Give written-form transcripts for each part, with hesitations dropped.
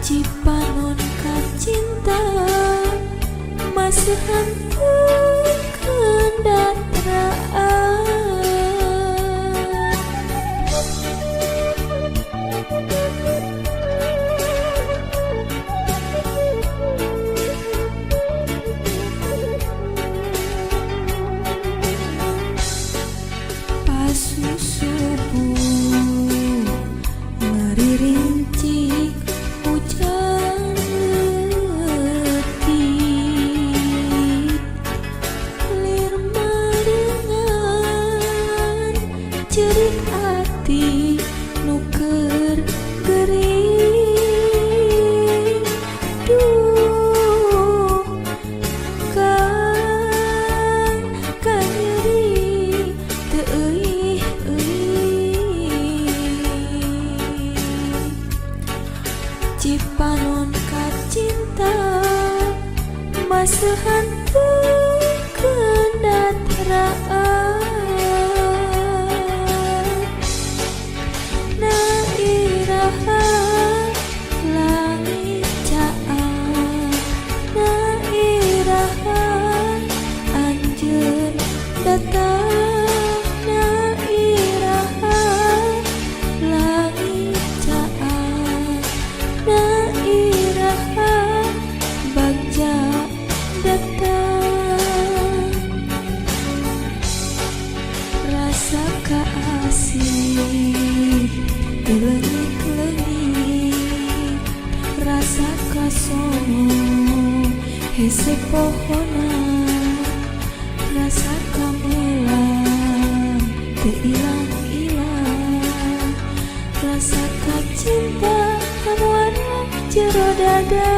Cipanon ka cinta Masihan kendatraan Pasusubu ngaririnci hujan letih lir marengan cerit hati nuker gering duh kan nyeri teu Cipanon ka cinta Masihan kendatraan Na iraha langit caan Na iraha anjeun datang Na iraha langit caan Na iraha bagja datang Rasa kaasih Leungit-leungit Rasa kasongo hese pohonan Rasa kamelang teu ilang-ilang Rasa kacinta warna jero dada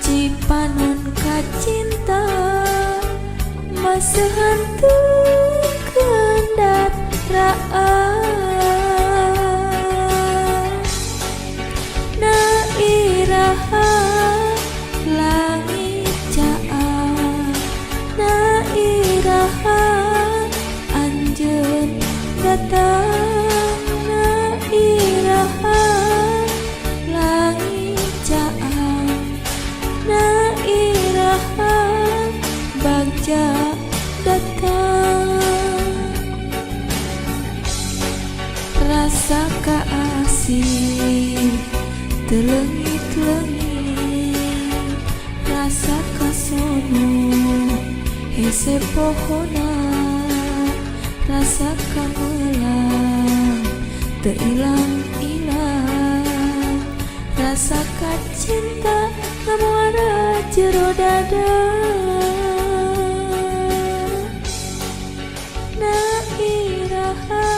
Cipanon kacinta masa hantu kendat raan na iraha langit caan na iraha anjeun datang na iraha langit caan na iraha bagja datang rasa kaasih telengit-lengit rasa kasono hese pohona rasa kamelang teilang-ilang rasa kacinta ngamuara jero dada na iraha